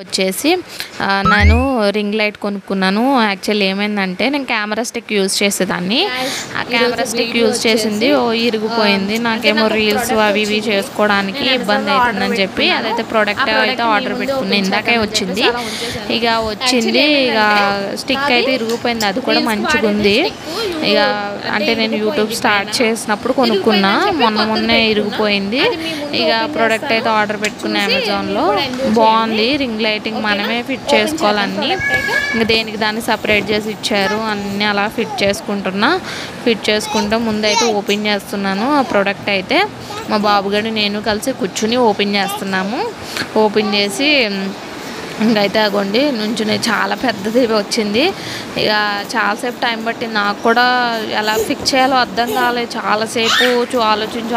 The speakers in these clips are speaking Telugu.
వచ్చేసి నేను రింగ్ లైట్ కొనుక్కున్నాను. యాక్చువల్లీ ఏమైందంటే నేను కెమెరా స్టిక్ యూజ్ చేసేదాన్ని. ఆ కెమెరా స్టిక్ యూజ్ చేసింది ఇరిగిపోయింది. నాకేమో రీల్స్ అవి ఇవి చేసుకోవడానికి ఇబ్బంది అవుతుందని చెప్పి అదైతే ప్రోడక్ట్ అయితే ఆర్డర్ పెట్టుకున్నాను. ఇందాకే వచ్చింది. ఇక స్టిక్ అయితే ఇరిగిపోయింది. అది కూడా మంచిగా ఉంది. ఇక అంటే నేను యూట్యూబ్ స్టార్ట్ చేసినప్పుడు కొనుక్కున్నా, మొన్నే ఇరిగిపోయింది. ఇక ప్రోడక్ట్ అయితే ఆర్డర్ పెట్టుకున్నా అమెజాన్లో. బాగుంది. రింగ్ లైటింగ్ మనమే ఫిట్ చేసుకోవాలన్నీ, ఇంకా దేనికి దాన్ని సపరేట్ చేసి ఇచ్చారు. అన్నీ అలా ఫిట్ చేసుకుంటూ ముందైతే ఓపెన్ చేస్తున్నాను. ఆ ప్రోడక్ట్ అయితే మా బాబుగారు నేను కలిసి కూర్చుని ఓపెన్ చేస్తున్నాము. ఓపెన్ చేసి ఇంకైతే అగోండి నుంచుని చాలా పెద్దది వచ్చింది. ఇక చాలాసేపు టైం పట్టింది. నాకు కూడా ఎలా ఫిక్స్ చేయాలో అర్థం కాలేదు. చాలాసేపు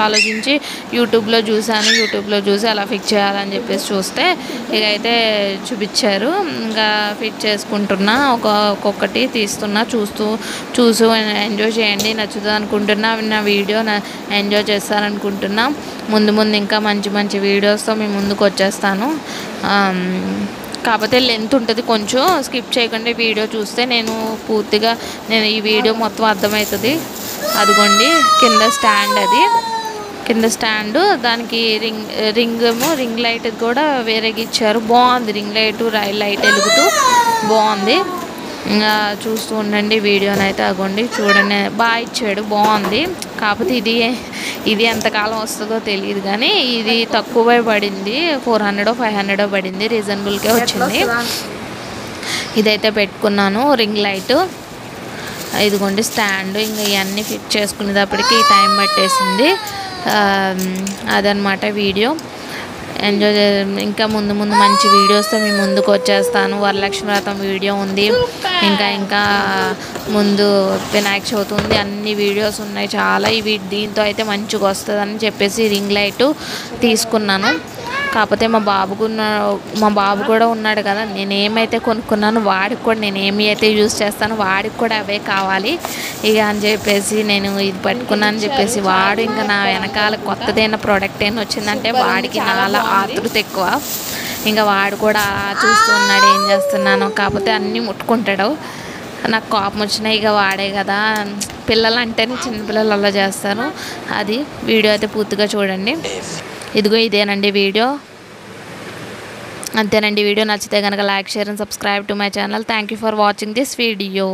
ఆలోచించి యూట్యూబ్లో చూసి ఎలా ఫిక్స్ చేయాలని చెప్పేసి చూస్తే ఇక అయితే చూపించారు. ఇంకా ఫిక్స్ చేసుకుంటున్నా, ఒక్కొక్కటి తీస్తున్నా. చూసి ఎంజాయ్ చేయండి, నచ్చుతుంది అనుకుంటున్నా. నా వీడియో ఎంజాయ్ చేస్తారనుకుంటున్నా. ముందు ఇంకా మంచి వీడియోస్తో మీ ముందుకు వచ్చేస్తాను. కాకపోతే లెంత్ ఉంటుంది, కొంచెం స్కిప్ చేయకుండా వీడియో చూస్తే నేను ఈ వీడియో మొత్తం అర్థమవుతుంది. అదిగోండి కింద స్టాండ్ దానికి రింగ్ లైట్ కూడా వేరేగా ఇచ్చారు. బాగుంది. రింగ్ లైట్ వెలుగుతూ బాగుంది. ఇంకా చూస్తూ ఉండండి వీడియోని అయితే. అగోండి చూడండి, బాగా ఇచ్చాడు, బాగుంది. కాకపోతే ఇది ఎంతకాలం వస్తుందో తెలియదు, కానీ ఇది తక్కువ పడింది. 400 500 పడింది. రీజనబుల్గా వచ్చింది. ఇదైతే పెట్టుకున్నాను రింగ్ లైట్. ఇదిగోండి స్టాండ్. ఇంకా ఇవన్నీ ఫిట్ చేసుకునేటప్పటికి టైం పట్టేసింది. అదనమాట వీడియో. ఎంజాయ్ ఇంకా ముందు మంచి వీడియోస్తో మీ ముందుకు వచ్చేస్తాను. వరలక్ష్మి వ్రతం వీడియో ఉంది, ఇంకా ముందు వినాయక చవితి ఉంది. అన్ని వీడియోస్ ఉన్నాయి చాలా. దీంతో అయితే మంచిగా వస్తుందని చెప్పేసి రింగ్ లైట్ తీసుకున్నాను. కాకపోతే మా బాబు కూడా ఉన్నాడు కదా, నేనేమైతే కొనుక్కున్నాను వాడికి కూడా నేనేమి అయితే యూజ్ చేస్తాను వాడికి కూడా అవే కావాలి ఇక అని చెప్పేసి నేను ఇది పట్టుకున్నాను చెప్పేసి వాడు ఇంకా నా వెనకాల కొత్తదైన ప్రోడక్ట్ ఏం వచ్చిందంటే వాడికి నాలా ఆతృత ఎక్కువ. ఇంకా వాడు కూడా చూస్తూ ఉన్నాడు ఏం చేస్తున్నాను. కాకపోతే అన్నీ ముట్టుకుంటాడు. నాకు కోపం వచ్చినాయి. ఇక వాడే కదా, పిల్లలు అంటేనే చిన్నపిల్లలు అలా చేస్తారు. అది వీడియో అయితే పూర్తిగా చూడండి. ఇదేనండి వీడియో. అంతేనండి. వీడియో నచ్చితే కనుక like, share and subscribe to my channel. Thank you for watching this video.